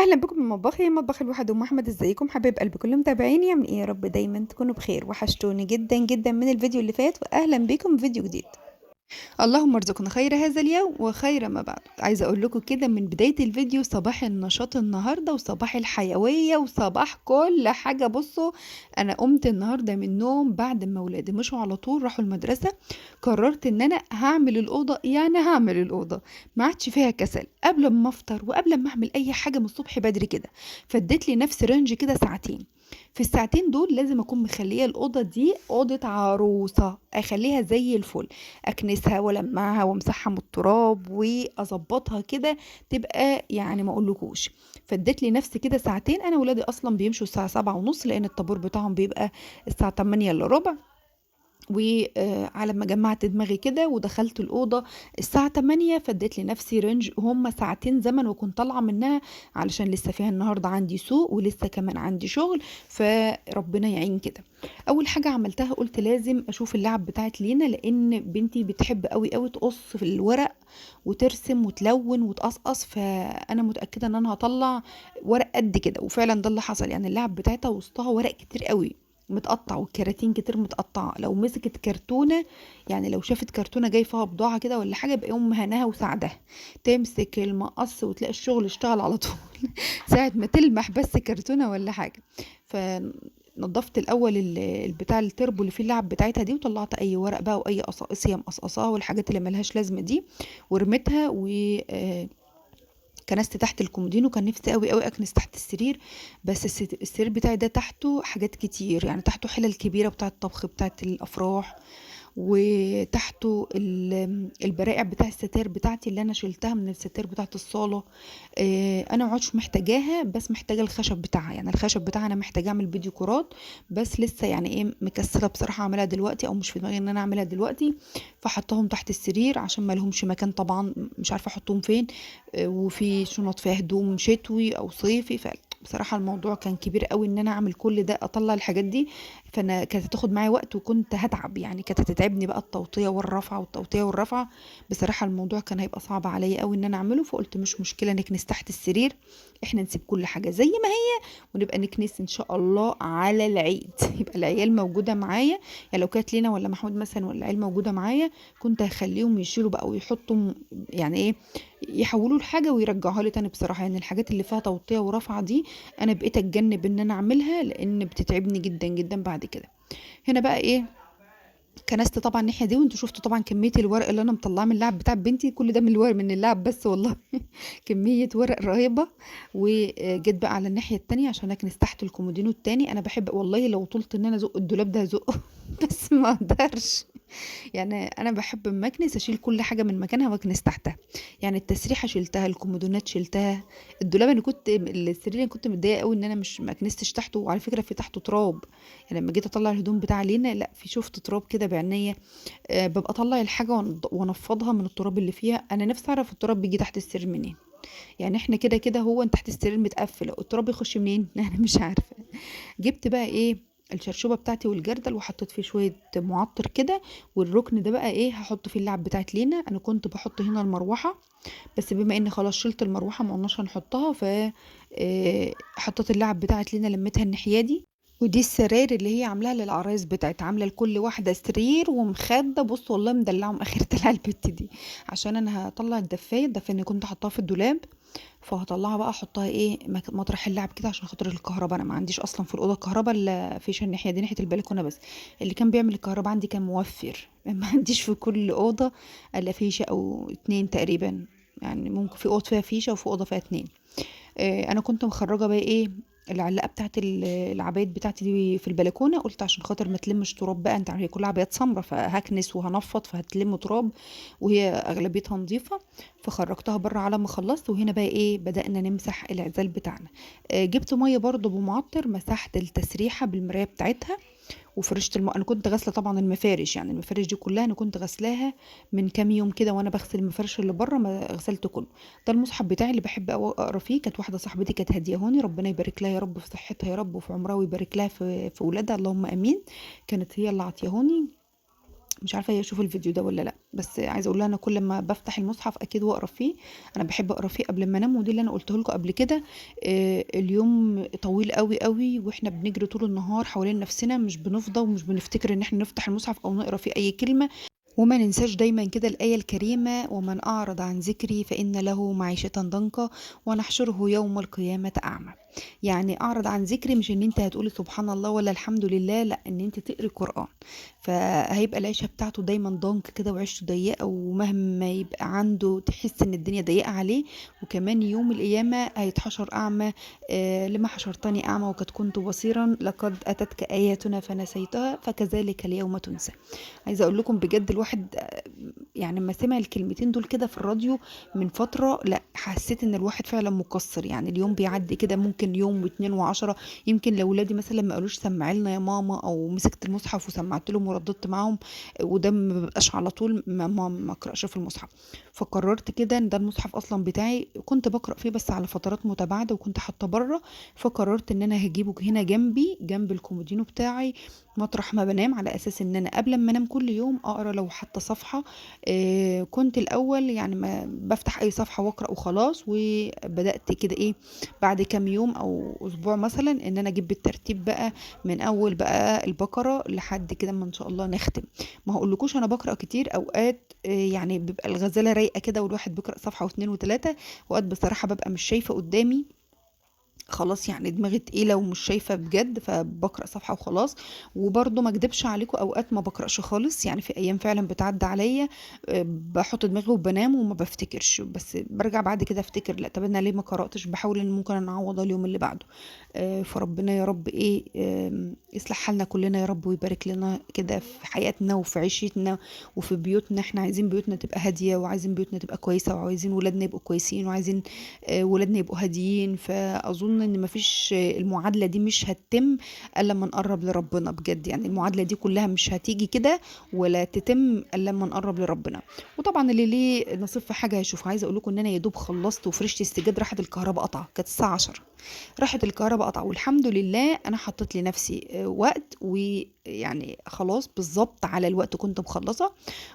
اهلا بكم من مطبخي مطبخ الواحد ام احمد. ازيكم حبايب قلبي كل متابعيني؟ عاملين ايه؟ يا رب دايما تكونوا بخير. وحشتوني جدا جدا من الفيديو اللي فات، واهلا بكم في فيديو جديد. اللهم ارزقنا خير هذا اليوم وخير ما بعد. عايزه اقول لكم كده من بدايه الفيديو صباح النشاط النهارده وصباح الحيويه وصباح كل حاجه. بصوا، انا قمت النهارده من النوم بعد ما ولادي مشوا على طول راحوا المدرسه. قررت ان انا هعمل الاوضه، يعني هعمل الاوضه ما عادش فيها كسل، قبل ما افطر وقبل ما اعمل اي حاجه من الصبح بدري كده. فاديت لي نفس رينج كده ساعتين. في الساعتين دول لازم اكون مخليه الاوضه دي اوضه عروسه، اخليها زي الفل. اكنسها والمعها وامسحها من التراب واظبطها كده تبقى يعني ما اقولكوش. فاديت لي نفسي كده ساعتين. انا ولادي اصلا بيمشوا الساعه 7:30 لان الطابور بتاعهم بيبقى الساعه 8 الا ربع. وعلى ما جمعت دماغي كده ودخلت الأوضة الساعة 8، فاديت لنفسي رينج هما ساعتين زمن وكنت طالعة منها، علشان لسه فيها النهاردة عندي سوق ولسه كمان عندي شغل. فربنا يعين كده. أول حاجة عملتها قلت لازم أشوف اللعب بتاعت لينا، لأن بنتي بتحب قوي قوي تقص في الورق وترسم وتلون وتقصقص. فأنا متأكدة إن أنا هطلع ورق قد كده، وفعلا ده اللي حصل. يعني اللعب بتاعتها وسطها ورق كتير قوي متقطع، والكراتين كتير متقطعة. لو مسكت كرتونة، يعني لو شافت كرتونة جاي فيها بضاعة كده ولا حاجة، يبقى يقوم مهناها وساعدها تمسك المقص وتلاقي الشغل اشتغل على طول. ساعة ما تلمح بس كرتونة ولا حاجة. فنضفت الأول البتاع التربو اللي فيه اللعب بتاعتها دي، وطلعت أي ورق بقى وأي قصاقص هي مقصقصاها والحاجات اللي ملهاش لازمة دي، ورميتها. كنست تحت الكومودينو. كان نفسي قوي قوي اكنس تحت السرير، بس السرير بتاعي ده تحته حاجات كتير، يعني تحته حلل كبيره بتاعه الطبخ بتاعه الافراح، وتحته البرائع بتاع الستائر بتاعتي اللي انا شلتها من الستائر بتاعه الصاله. انا معودش محتاجاها، بس محتاجه الخشب بتاعها. يعني الخشب بتاعها انا محتاجه اعمل فيديو كورات، بس لسه يعني ايه مكسله بصراحه اعملها دلوقتي، او مش في دماغي ان انا اعملها دلوقتي. فحطهم تحت السرير عشان ما لهمش مكان طبعا، مش عارفه احطهم فين. وفي شنط فيها هدوم شتوي او صيفي. بصراحة الموضوع كان كبير قوي ان انا اعمل كل ده، اطلع الحاجات دي. فانا كانت هتاخد معايا وقت وكنت هتعب، يعني كانت هتتعبني بقى التوطية والرفعة والتوطية والرفعة. بصراحة الموضوع كان هيبقى صعب عليا قوي ان انا اعمله. فقلت مش مشكلة نكنس تحت السرير، احنا نسيب كل حاجة زي ما هي، ونبقى نكنس ان شاء الله على العيد. يبقى العيال موجودة معايا. يعني لو كانت لينا ولا محمود مثلا ولا العيال موجودة معايا، كنت هخليهم يشيلوا بقى ويحطوا، يعني ايه، يحولوا الحاجة ويرجعوها لي تاني. بصراحة يعني الحاجات اللي فيها توطية ورفعة دي انا بقيت اتجنب ان انا اعملها، لان بتتعبني جدا جدا بعد كده. هنا بقى ايه، كنست طبعا الناحيه دي. وانتوا شفتوا طبعا كميه الورق اللي انا مطلعاه من اللعب بتاع بنتي، كل ده من الورق من اللعب بس والله. كميه ورق رهيبه. وجيت بقى على الناحيه التانية عشان اكنس تحت الكومودينو التاني. انا بحب والله لو طولت ان انا ازق الدولاب ده هزقه. بس ما اقدرش. يعني انا بحب اما اكنس اشيل كل حاجه من مكانها واكنس تحتها. يعني التسريحه شلتها، الكومودونات شلتها، الدولاب انا كنت السرير انا كنت متضايقه قوي ان انا مش ما كنستش تحته. وعلى فكره في تحته تراب. يعني لما جيت اطلع الهدوم بتاع لينا، لا، في شفت تراب كده بعناية. ببقى اطلع الحاجه وانفضها من التراب اللي فيها. انا نفسي اعرف التراب بيجي تحت السرير منين. يعني احنا كده كده هو انت تحت السرير متقفل، التراب يخش منين؟ انا مش عارفه. جبت بقى ايه، الشرشوبه بتاعتي والجردل، وحطيت فيه شويه معطر كده. والركن ده بقى ايه، هحط فيه اللعب بتاعت لينا. انا كنت بحط هنا المروحه، بس بما ان خلاص شلت المروحه ما قلناش هنحطها. حطيت اللعب بتاعت لينا، لميتها الناحيه دي. ودي السراير اللي هي عاملاها للعرايس بتاعت، عامله لكل واحده سرير ومخده. بص والله مدلعهم اخر دلع البت دي. عشان انا هطلع الدفايه اللي كنت حطاها في الدولاب، فهطلعها بقى احطها ايه مطرح اللعب كده، عشان خاطر الكهرباء. انا ما عنديش اصلا في الاوضه كهرباء الا فيش الناحيه دي ناحيه البلكونه بس. اللي كان بيعمل الكهرباء عندي كان موفر. ما عنديش في كل اوضه الا فيشه او اتنين تقريبا. يعني ممكن في اوضه فيها فيشه وفي اوضه فيها اتنين. انا كنت مخرجه بقى ايه العلاقه بتاعت العبايات بتاعتي دي في البلكونه. قلت عشان خاطر ما تلمش تراب بقى، انت عارفه هي كلها عبايات سمراء، فهكنس وهنفض فهتلم تراب، وهي اغلبيتها نظيفه. فخرجتها بره على ما خلصت. وهنا بقى ايه، بدأنا نمسح العزال بتاعنا. جبت ميه برضو بمعطر، مسحت التسريحه بالمرايه بتاعتها. وفرشت انا كنت غاسله طبعا المفارش. يعني المفارش دي كلها انا كنت غسلاها من كام يوم كده، وانا بغسل المفرش اللي بره ما غسلته كله. ده المصحف بتاعي اللي بحب اقرا فيه. كانت واحده صاحبتي كانت هديهوني، ربنا يبارك لها يا رب في صحتها يا رب، وفي عمرها، ويبارك لها في اولادها، اللهم امين. كانت هي اللي عطيهوني. مش عارفه هي تشوف الفيديو ده ولا لا، بس عايزه اقول لها انا كل ما بفتح المصحف اكيد واقرا فيه. انا بحب اقرا فيه قبل ما انام، ودي اللي انا قلته لكم قبل كده. اليوم طويل قوي قوي، واحنا بنجري طول النهار حوالين نفسنا، مش بنفضى ومش بنفتكر ان احنا نفتح المصحف او نقرا فيه اي كلمه. وما ننساش دايما كده الآية الكريمة: ومن أعرض عن ذكري فإن له معيشة ضنكا ونحشره يوم القيامة أعمى. يعني أعرض عن ذكري مش إن أنت هتقولي سبحان الله ولا الحمد لله، لا، إن أنت تقري قرآن. فهيبقى العيشة بتاعته دايما ضنك كده، وعيشته ضيقة، ومهما يبقى عنده تحس إن الدنيا ضيقة عليه. وكمان يوم القيامة هيتحشر أعمى. لما حشرتني أعمى وقد كنت بصيرا لقد أتتك آياتنا فنسيتها فكذلك اليوم تنسى. عايزه اقول لكم بجد الواحد يعني لما سمع الكلمتين دول كده في الراديو من فتره، لا حسيت ان الواحد فعلا مقصر. يعني اليوم بيعدي كده، ممكن يوم واتنين وعشرة. يمكن لو ولادي مثلا ما قالوش سمعي لنا يا ماما، او مسكت المصحف وسمعت لهم ورددت معاهم، وده ما بيبقاش على طول، ما اقراش في المصحف. فقررت كده ان ده المصحف اصلا بتاعي، كنت بقرا فيه بس على فترات متباعده، وكنت حاطه بره. فقررت ان انا هجيبه هنا جنبي جنب الكومودينو بتاعي، مطرح ما بنام، على اساس ان انا قبل ما انام كل يوم اقرا لو حتى صفحه. كنت الاول يعني ما بفتح اي صفحه واقرا وخلاص، وبدات كده ايه بعد كام يوم او اسبوع مثلا ان انا اجيب بالترتيب بقى، من اول بقى البقره لحد كده ما ان شاء الله نختم. ما هقولكوش انا بقرا كتير اوقات، يعني بيبقى الغزاله رايقه كده والواحد بيقرا صفحه واثنين وثلاثه. اوقات بصراحه ببقى مش شايفه قدامي خلاص، يعني دماغي تقيلة ومش شايفة بجد، فبقرأ صفحة وخلاص. وبرضه ما اكدبش عليكم، اوقات ما بقرأش خالص، يعني في ايام فعلا بتعدي عليا بحط دماغي وبنام وما بفتكرش، بس برجع بعد كده افتكر لا طب انا ليه ما قرأتش، بحاول ان ممكن انا اعوض اليوم اللي بعده. فربنا يا رب ايه يصلح حالنا كلنا يا رب، ويبارك لنا كده في حياتنا وفي عيشتنا وفي بيوتنا. احنا عايزين بيوتنا تبقى هادية، وعايزين بيوتنا تبقى كويسة، وعايزين ولادنا يبقوا كويسين، وعايزين ولادنا يبقوا هاديين. فاظن ان مفيش المعادله دي مش هتتم الا لما نقرب لربنا بجد. يعني المعادله دي كلها مش هتيجي كده ولا تتم الا لما نقرب لربنا. وطبعا اللي ليه نصيب في حاجه هيشوف. عايزه اقول لكم ان انا يا دوب خلصت وفرشت السجاد راحت الكهرباء قطعه، كانت الساعه 10 راحت الكهرباء قطعه، والحمد لله انا حطيت لنفسي وقت، ويعني خلاص بالظبط على الوقت كنت مخلصه.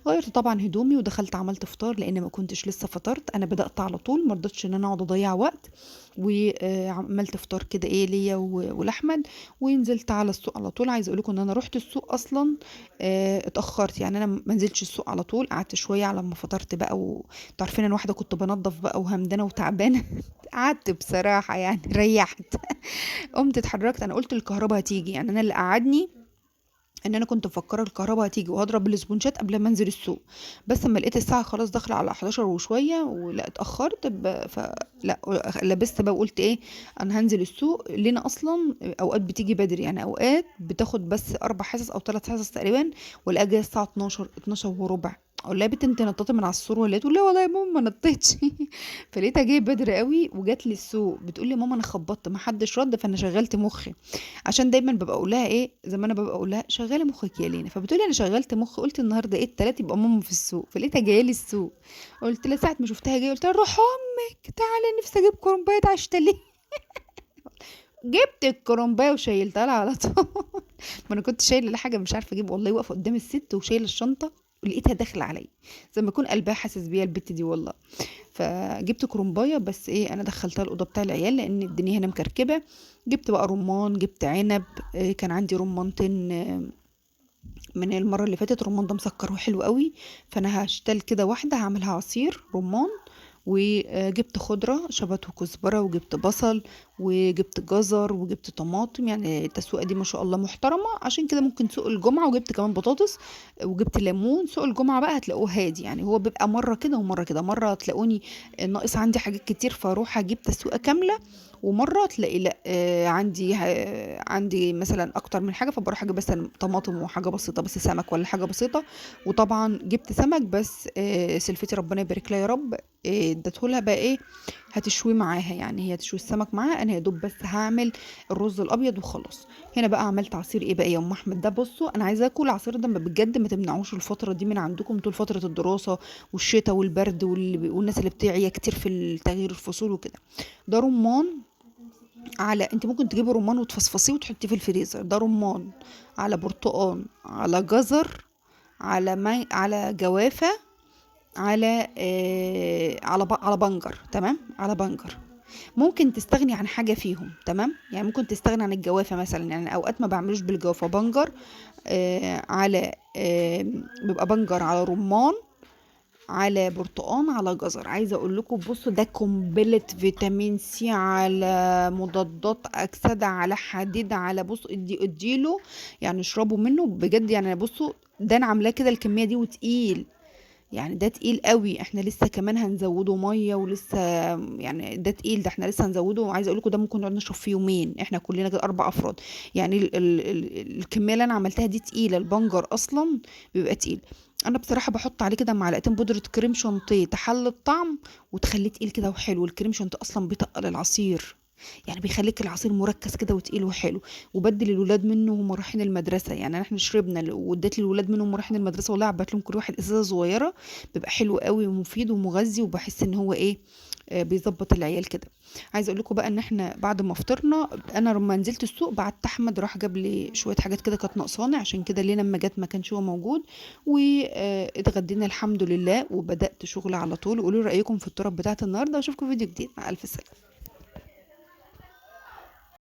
غيرت طبعا هدومي ودخلت عملت فطار، لان ما كنتش لسه فطرت، انا بدأت على طول، ما رضيتش ان انا اقعد اضيع وقت. وعملت فطار كده ايه ليا ولاحمد، ونزلت على السوق على طول. عايزه اقول لكم ان انا رحت السوق اصلا اتاخرت، يعني انا ما نزلتش السوق على طول، قعدت شويه على ما فطرت بقى. وانتوا عارفين انا واحده كنت بنضف بقى وهمدانه وتعبانه قعدت بصراحه يعني ريحت. قمت اتحركت، انا قلت الكهرباء هتيجي، يعني انا اللي قعدني ان انا كنت مفكره الكهرباء هتيجي وهضرب الاسبونشات قبل ما انزل السوق. بس اما لقيت الساعه خلاص داخله على 11 وشويه ولا اتاخرت فلا لبست بقى وقلت ايه، انا هنزل السوق. لنا اصلا اوقات بتيجي بدري، يعني اوقات بتاخد بس 4 حصص او 3 حصص تقريبا، ولا جايه الساعه 12 وربع. اقول لها يا بنت انت نطيتي من على السور ولا ايه؟ تقول لي والله يا ماما ما نطيتش. فلقيتها جايه بدري قوي وجات لي السوق بتقول لي ماما انا خبطت ما حدش رد، فانا شغلت مخي. عشان دايما ببقى اقول لها ايه، زي ما انا ببقى اقول لها شغلي مخك يا لينا. فبتقولي انا شغلت مخي، قلت النهارده ايه التلات يبقى ماما في السوق. فلقيتها جايه لي السوق، قلت لها ساعه ما شفتها جايه قلت لها روح امك تعالي نفسي اجيب كرنبايه عشتلي. جبت الكرنبايه وشيلتها لها على طول. ما انا كنت شايله حاجه مش عارفه اجيب، والله واقفه قدام الست وشايله الشنطه ولقيتها داخله عليا، زي ما يكون قلبها حاسس بيا البت دي والله. فجبت كرنبايه، بس ايه انا دخلتها الاوضه بتاع العيال لان الدنيا هنا مكركبه. جبت بقى رمان، جبت عنب، كان عندي رمانتين من المره اللي فاتت، الرمان ده مسكر وحلو قوي. فانا هشتل كده واحده هعملها عصير رمان. وجبت خضرة شبت وكزبرة، وجبت بصل، وجبت جزر، وجبت طماطم. يعني التسويقة دي ما شاء الله محترمة، عشان كده ممكن سوق الجمعة. وجبت كمان بطاطس، وجبت ليمون. سوق الجمعة بقى هتلاقوه هادي، يعني هو بيبقى مرة كده ومرة كده، مرة تلاقوني ناقص عندي حاجات كتير فاروح اجيب تسويقة كاملة، ومرة تلاقي لا عندي مثلا اكتر من حاجة فبروح اجيب مثلا طماطم وحاجة بسيطة بس سمك ولا حاجة بسيطة. وطبعا جبت سمك بس سلفتي ربنا يبارك لها يا رب اديتهولها بقى ايه هتشوي معاها، يعني هي تشوي السمك معاها، انا يا دوب بس هعمل الرز الابيض وخلاص. هنا بقى عملت عصير ايه بقى يا ام احمد ده. بصوا انا عايزه اكل العصير ده بجد، ما تمنعوش الفتره دي من عندكم طول فتره الدراسه والشتاء والبرد والناس اللي بتعيا كتير في تغيير الفصول وكده. ده رمان، على انت ممكن تجيبي رمان وتفصفصيه وتحطيه في الفريزر. ده رمان على برتقان على جزر على جوافة، على بنجر. تمام، على بنجر. ممكن تستغني عن حاجة فيهم. تمام، يعني ممكن تستغني عن الجوافة مثلا، يعني اوقات ما بعملوش بالجوافة، بنجر على بيبقى بنجر على رمان على برتقان على جزر. عايزه اقول لكم بصوا، ده قنبله فيتامين سي على مضادات اكسده على حديد على بص اديله، يعني اشربوا منه بجد. يعني بصوا، ده انا عاملاه كده الكميه دي وتقيل، يعني ده تقيل قوي. احنا لسه كمان هنزوده ميه ولسه، يعني ده تقيل، ده احنا لسه هنزوده. وعايزه اقول لكم ده ممكن نقعد نشرب فيه يومين، احنا كلنا كده 4 افراد. يعني الكميه اللي انا عملتها دي تقيله، البنجر اصلا بيبقى تقيل. انا بصراحه بحط عليه كده معلقتين بودره كريم شانتيه تحل الطعم وتخليه تقيل كده وحلو. الكريم شانتيه اصلا بيتقل العصير، يعني بيخليك العصير مركز كده وتقيل وحلو. وبدل الولاد منه وهم رايحين المدرسه، يعني احنا شربنا واديت للولاد منه وهم رايحين المدرسه، والله عبت لهم كل واحد ازازه صغيره. بيبقى حلو قوي ومفيد ومغذي، وبحس ان هو ايه، بيظبط العيال كده. عايزه اقول لكم بقى ان احنا بعد ما فطرنا، انا لما نزلت السوق بعت احمد راح جاب لي شويه حاجات كده كانت ناقصاني، عشان كده ليه لما جت ما كانش هو موجود. واتغدينا الحمد لله، وبدات شغل على طول. وقولوا رايكم في الطرق بتاعت النهارده، واشوفكم فيديو جديد. مع الف سلامه.